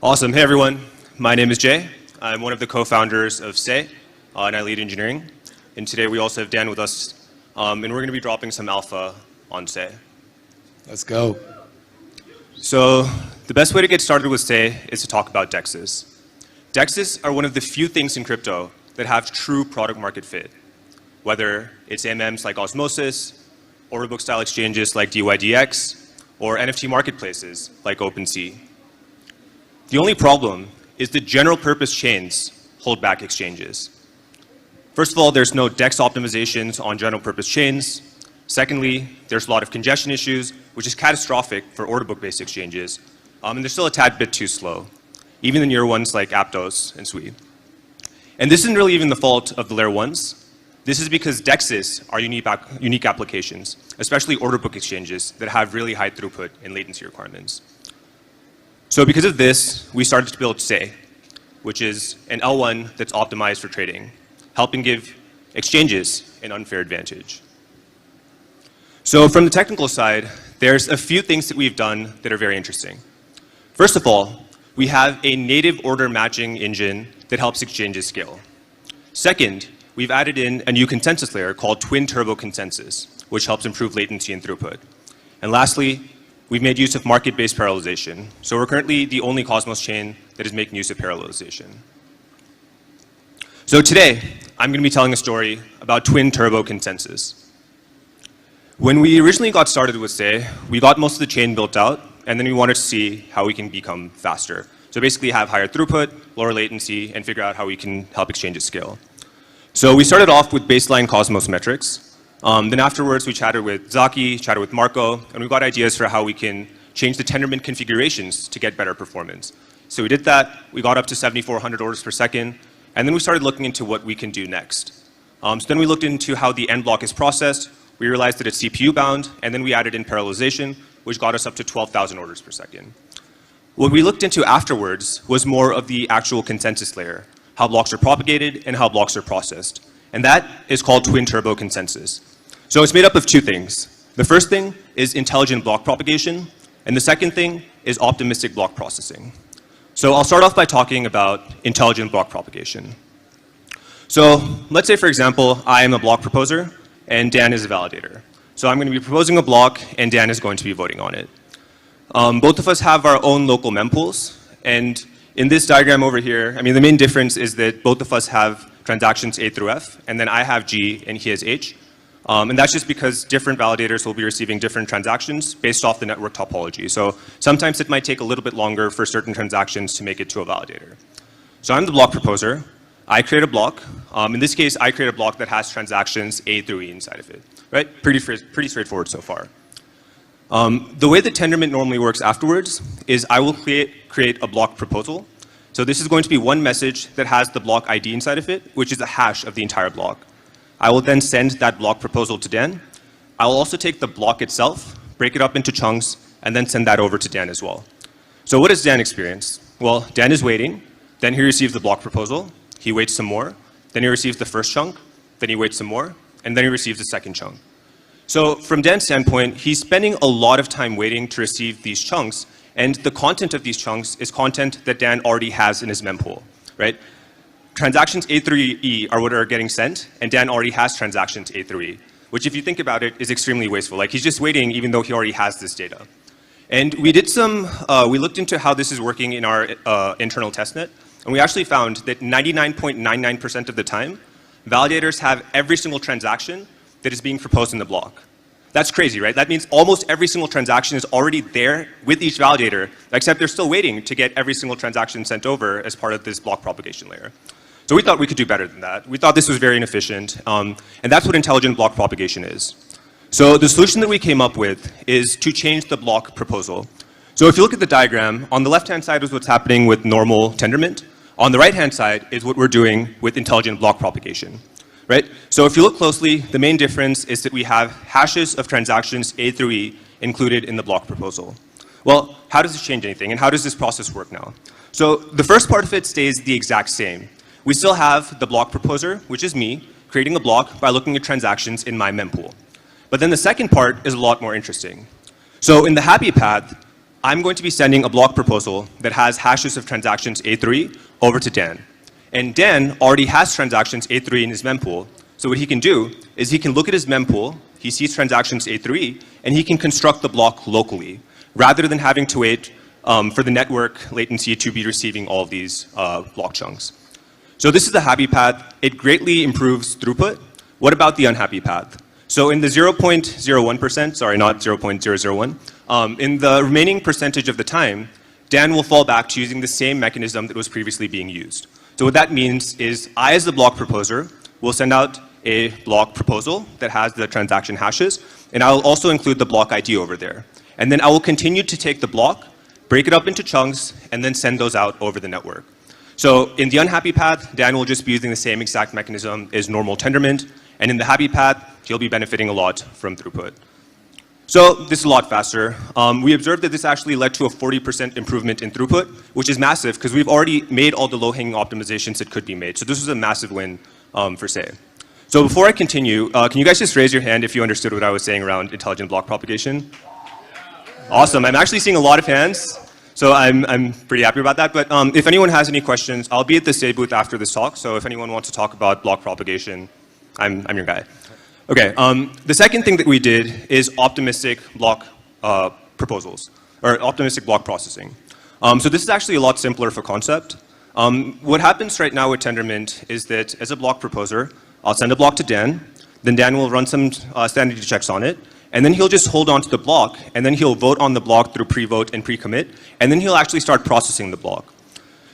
Awesome. Hey, everyone. My name is Jay. I'm one of the co-founders of Say, and I lead engineering. And today we also have Dan with us, and we're going to be dropping some alpha on Say. Let's go. So the best way to get started with Say is to talk about DEXs. DEXs are one of the few things in crypto that have true product market fit, whether it's AMMs like Osmosis, order book style exchanges like DYDX, or NFT marketplaces like OpenSea. The only problem is the general purpose chains hold back exchanges. First of all, there's no DEX optimizations on general purpose chains. Secondly, there's a lot of congestion issues, which is catastrophic for order book based exchanges. And they're still a tad bit too slow, even the newer ones like Aptos and Sui. And this isn't really even the fault of the layer ones. This is because DEXs are unique applications, especially order book exchanges that have really high throughput and latency requirements. So because of this, we started to build Say, which is an L1 that's optimized for trading, helping give exchanges an unfair advantage. So from the technical side, there's a few things that we've done that are very interesting. First of all, we have a native order matching engine that helps exchanges scale. Second, we've added in a new consensus layer called Twin Turbo Consensus, which helps improve latency and throughput. And lastly, we've made use of market-based parallelization. So we're currently the only Cosmos chain that is making use of parallelization. So today, I'm going to be telling a story about Twin Turbo Consensus. When we originally got started with Say, we got most of the chain built out, and then we wanted to see how we can become faster. So basically have higher throughput, lower latency, and figure out how we can help exchanges scale. So we started off with baseline Cosmos metrics. Then afterwards, we chatted with Zaki, chatted with Marco, and we got ideas for how we can change the Tendermint configurations to get better performance. So we did that. We got up to 7,400 orders per second, and then we started looking into what we can do next. So then we looked into how the end block is processed. We realized that it's CPU bound, and then we added in parallelization, which got us up to 12,000 orders per second. What we looked into afterwards was more of the actual consensus layer, how blocks are propagated and how blocks are processed. And that is called Twin Turbo Consensus. So it's made up of two things. The first thing is intelligent block propagation, and the second thing is optimistic block processing. So I'll start off by talking about intelligent block propagation. So let's say, for example, I am a block proposer, and Dan is a validator. So I'm going to be proposing a block, and Dan is going to be voting on it. Both of us have our own local mempools, and in this diagram over here, I mean, the main difference is that both of us have transactions A through F, and then I have G, and he has H. And that's just because different validators will be receiving different transactions based off the network topology. So sometimes it might take a little bit longer for certain transactions to make it to a validator. So I'm the block proposer. I create a block. In this case, I create a block that has transactions A through E inside of it. Right? Pretty straightforward so far. The way that Tendermint normally works afterwards is I will create a block proposal. So this is going to be one message that has the block ID inside of it, which is a hash of the entire block. I will then send that block proposal to Dan. I will also take the block itself, break it up into chunks, and then send that over to Dan as well. So what does Dan experience? Well, Dan is waiting. Then he receives the block proposal. He waits some more. Then he receives the first chunk. Then he waits some more. And then he receives the second chunk. So from Dan's standpoint, he's spending a lot of time waiting to receive these chunks. And the content of these chunks is content that Dan already has in his mempool, right? Transactions A through E are what are getting sent, and Dan already has transactions A through E, which if you think about it, is extremely wasteful. Like he's just waiting even though he already has this data. And we did we looked into how this is working in our internal testnet, and we actually found that 99.99% of the time, validators have every single transaction that is being proposed in the block. That's crazy, right? That means almost every single transaction is already there with each validator, except they're still waiting to get every single transaction sent over as part of this block propagation layer. So we thought we could do better than that. We thought this was very inefficient, and that's what intelligent block propagation is. So the solution that we came up with is to change the block proposal. So if you look at the diagram, on the left-hand side is what's happening with normal Tendermint. On the right-hand side is what we're doing with intelligent block propagation. Right? So if you look closely, the main difference is that we have hashes of transactions A through E included in the block proposal. Well, how does this change anything, and how does this process work now? So the first part of it stays the exact same. We still have the block proposer, which is me, creating a block by looking at transactions in my mempool. But then the second part is a lot more interesting. So in the happy path, I'm going to be sending a block proposal that has hashes of transactions A3 over to Dan. And Dan already has transactions A3 in his mempool. So what he can do is he can look at his mempool, he sees transactions A3, and he can construct the block locally, rather than having to wait for the network latency to be receiving all of these block chunks. So this is the happy path. It greatly improves throughput. What about the unhappy path? So in the 0.01%, sorry, not 0.001, in the remaining percentage of the time, Dan will fall back to using the same mechanism that was previously being used. So what that means is I, as the block proposer, will send out a block proposal that has the transaction hashes, and I'll also include the block ID over there. And then I will continue to take the block, break it up into chunks, and then send those out over the network. So in the unhappy path, Dan will just be using the same exact mechanism as normal Tendermint, and in the happy path, he'll be benefiting a lot from throughput. So this is a lot faster. We observed that this actually led to a 40% improvement in throughput, which is massive because we've already made all the low-hanging optimizations that could be made. So this was a massive win for Say. So before I continue, can you guys just raise your hand if you understood what I was saying around intelligent block propagation? Awesome. I'm actually seeing a lot of hands, so I'm pretty happy about that. But if anyone has any questions, I'll be at the Say booth after this talk. So if anyone wants to talk about block propagation, I'm your guy. Okay, the second thing that we did is optimistic block proposals, or optimistic block processing. So this is actually a lot simpler for concept. What happens right now with Tendermint is that as a block proposer, I'll send a block to Dan, then Dan will run some sanity checks on it, and then he'll just hold on to the block, and then he'll vote on the block through pre-vote and pre-commit, and then he'll actually start processing the block.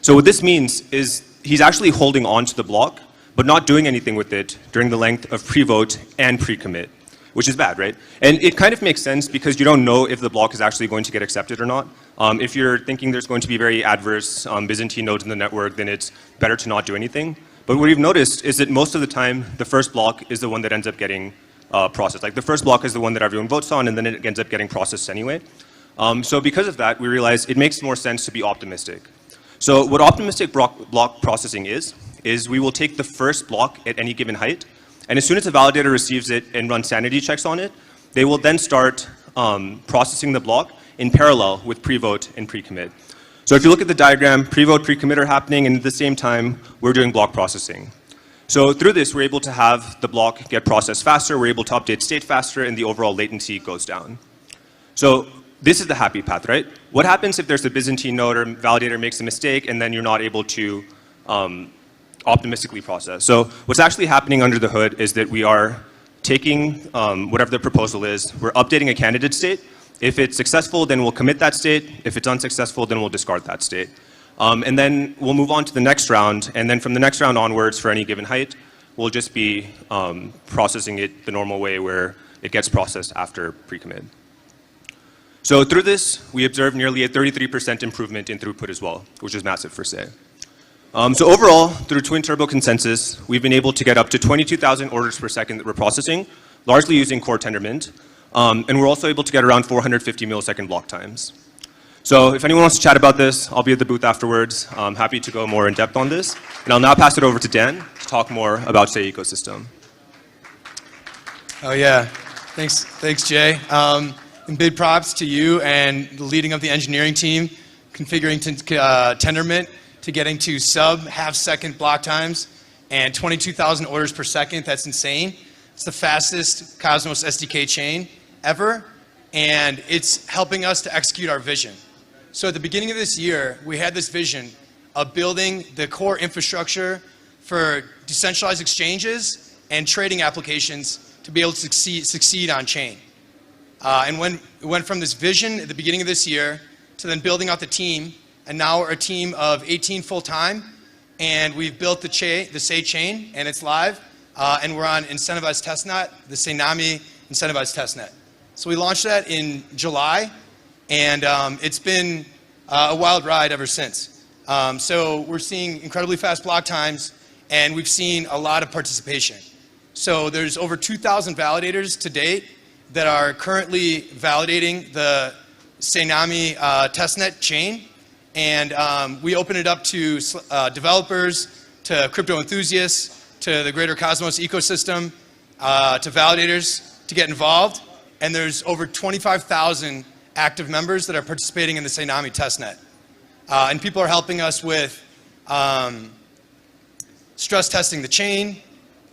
So what this means is he's actually holding on to the block, but not doing anything with it during the length of pre-vote and pre-commit, which is bad, right? And it kind of makes sense because you don't know if the block is actually going to get accepted or not. If you're thinking there's going to be very adverse Byzantine nodes in the network, then it's better to not do anything. But what we've noticed is that most of the time, the first block is the one that ends up getting processed. Like the first block is the one that everyone votes on, and then it ends up getting processed anyway. So because of that, we realized it makes more sense to be optimistic. So what optimistic block processing is we will take the first block at any given height, and as soon as the validator receives it and runs sanity checks on it, they will then start processing the block in parallel with pre-vote and pre-commit. So if you look at the diagram, pre-vote, pre-commit are happening, and at the same time, we're doing block processing. So through this, we're able to have the block get processed faster, we're able to update state faster, and the overall latency goes down. So this is the happy path, right? What happens if there's a Byzantine node or validator makes a mistake, and then you're not able to optimistically process? So what's actually happening under the hood is that we are taking whatever the proposal is, we're updating a candidate state. If it's successful, then we'll commit that state. If it's unsuccessful, then we'll discard that state. And then we'll move on to the next round, and then from the next round onwards for any given height, we'll just be processing it the normal way where it gets processed after pre-commit. So through this, we observed nearly a 33% improvement in throughput as well, which is massive for Say. So overall, through Twin Turbo Consensus, we've been able to get up to 22,000 orders per second that we're processing, largely using core Tendermint. And we're also able to get around 450 millisecond block times. So if anyone wants to chat about this, I'll be at the booth afterwards. I'm happy to go more in depth on this. And I'll now pass it over to Dan to talk more about Say ecosystem. Oh yeah, thanks Jay. And big props to you and leading up the engineering team, configuring Tendermint to getting to sub-half-second block times and 22,000 orders per second. That's insane. It's the fastest Cosmos SDK chain ever, and it's helping us to execute our vision. So at the beginning of this year, we had this vision of building the core infrastructure for decentralized exchanges and trading applications to be able to succeed on chain. And when we went from this vision at the beginning of this year to then building out the team, and now we're a team of 18 full-time, and we've built the Say chain, and it's live, and we're on incentivized testnet, the Saynami incentivized testnet. So we launched that in July, and it's been a wild ride ever since. So we're seeing incredibly fast block times, and we've seen a lot of participation. So there's over 2,000 validators to date that are currently validating the Saynami testnet chain, and we open it up to developers, to crypto enthusiasts, to the greater Cosmos ecosystem, to validators to get involved. And there's over 25,000 active members that are participating in the Tsunami testnet. And people are helping us with stress testing the chain,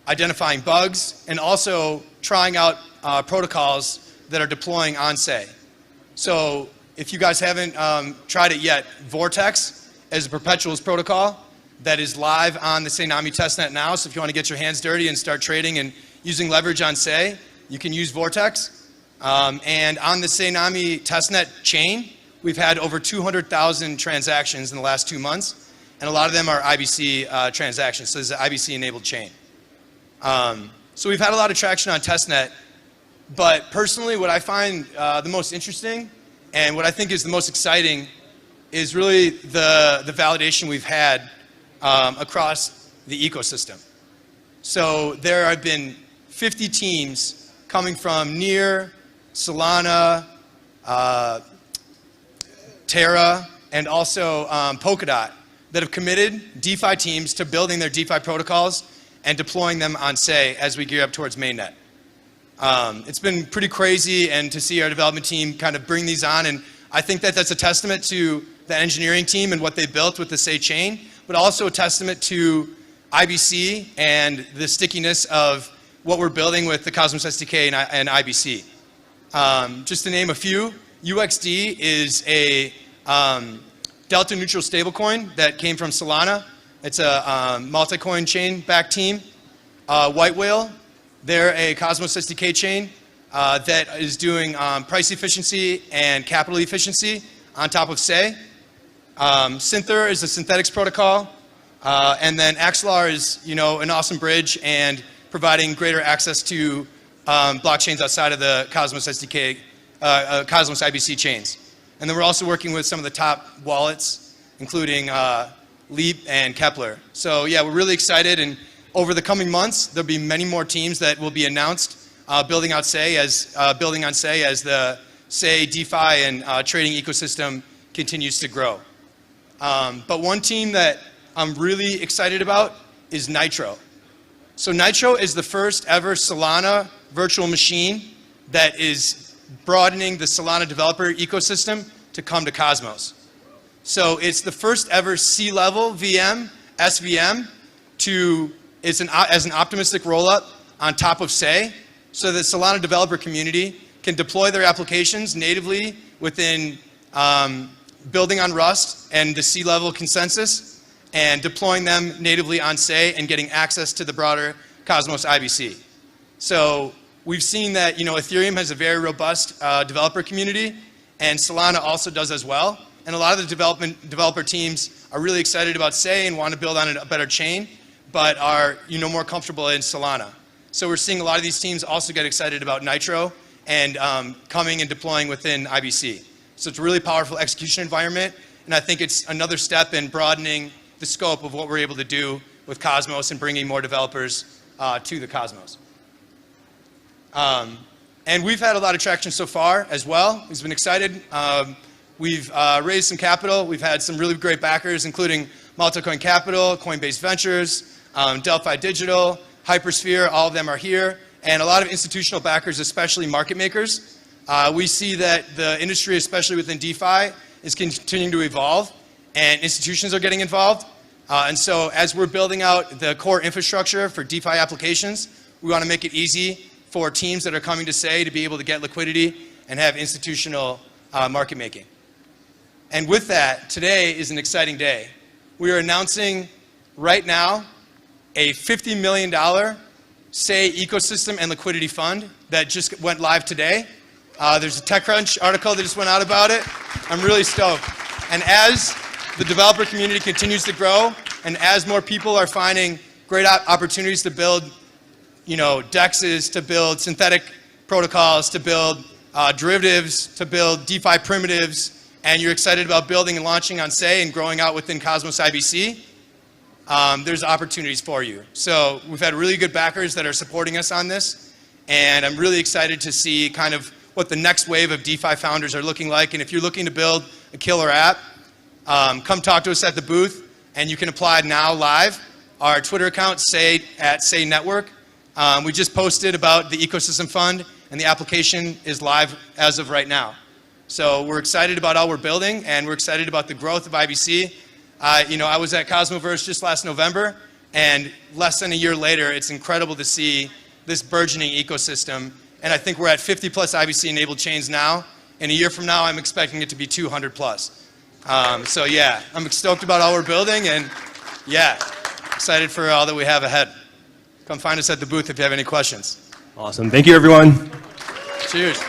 identifying bugs, and also trying out protocols that are deploying on Sei. So if you guys haven't tried it yet, Vortex is a perpetuals protocol that is live on the Tsunami testnet now. So if you want to get your hands dirty and start trading and using leverage on Sei, you can use Vortex. And on the Tsunami testnet chain, we've had over 200,000 transactions in the last 2 months, and a lot of them are IBC transactions. So this is an IBC-enabled chain. So we've had a lot of traction on testnet, but personally, what I find the most interesting and what I think is the most exciting is really the validation we've had across the ecosystem. So there have been 50 teams coming from Near, Solana, Terra, and also Polkadot that have committed DeFi teams to building their DeFi protocols and deploying them on Sei as we gear up towards mainnet. It's been pretty crazy, and to see our development team kind of bring these on, and I think that that's a testament to the engineering team and what they built with the Sei chain, but also a testament to IBC and the stickiness of what we're building with the Cosmos SDK and IBC. Just to name a few, UXD is a delta neutral stablecoin that came from Solana. It's a multi-coin chain backed team. White Whale, they're a Cosmos SDK chain that is doing price efficiency and capital efficiency on top of Sei. Synther is a synthetics protocol. And then Axelar is, an awesome bridge and providing greater access to blockchains outside of the Cosmos SDK, Cosmos IBC chains. And then we're also working with some of the top wallets, including Leap and Kepler. So yeah, we're really excited, and over the coming months, there'll be many more teams that will be announced building on Sei as the Sei DeFi and trading ecosystem continues to grow. But one team that I'm really excited about is Nitro. So Nitro is the first ever Solana virtual machine that is broadening the Solana developer ecosystem to come to Cosmos. So it's the first ever C-level VM, SVM, as an optimistic rollup on top of Sei, so that Solana developer community can deploy their applications natively within building on Rust and the C-level consensus, and deploying them natively on Sei and getting access to the broader Cosmos IBC. So we've seen that Ethereum has a very robust developer community, and Solana also does as well. And a lot of the developer teams are really excited about Sei and want to build on a better chain, but are more comfortable in Solana. So we're seeing a lot of these teams also get excited about Nitro and coming and deploying within IBC. So it's a really powerful execution environment, and I think it's another step in broadening the scope of what we're able to do with Cosmos and bringing more developers to the Cosmos. And we've had a lot of traction so far as well. We've been excited. We've raised some capital. We've had some really great backers, including Multicoin Capital, Coinbase Ventures, Delphi Digital, Hypersphere. All of them are here. And a lot of institutional backers, especially market makers. We see that the industry, especially within DeFi, is continuing to evolve, and institutions are getting involved. And so as we're building out the core infrastructure for DeFi applications, we want to make it easy for teams that are coming to Sei to be able to get liquidity and have institutional market making. And with that, today is an exciting day. We are announcing right now a $50 million Sei ecosystem and liquidity fund that just went live today. There's a TechCrunch article that just went out about it. I'm really stoked. And as the developer community continues to grow, and as more people are finding great opportunities to build, DEXs, to build synthetic protocols, to build derivatives, to build DeFi primitives, and you're excited about building and launching on Sei and growing out within Cosmos IBC, there's opportunities for you. So we've had really good backers that are supporting us on this, and I'm really excited to see kind of what the next wave of DeFi founders are looking like. And if you're looking to build a killer app, come talk to us at the booth, and you can apply now live. Our Twitter account, Sei Network. We just posted about the ecosystem fund, and the application is live as of right now. So we're excited about all we're building, and we're excited about the growth of IBC. I was at Cosmoverse just last November, and less than a year later, it's incredible to see this burgeoning ecosystem. And I think we're at 50 plus IBC-enabled chains now. And a year from now, I'm expecting it to be 200 plus. So yeah, I'm stoked about all we're building, and yeah, excited for all that we have ahead. Come find us at the booth if you have any questions. Awesome. Thank you, everyone. Cheers.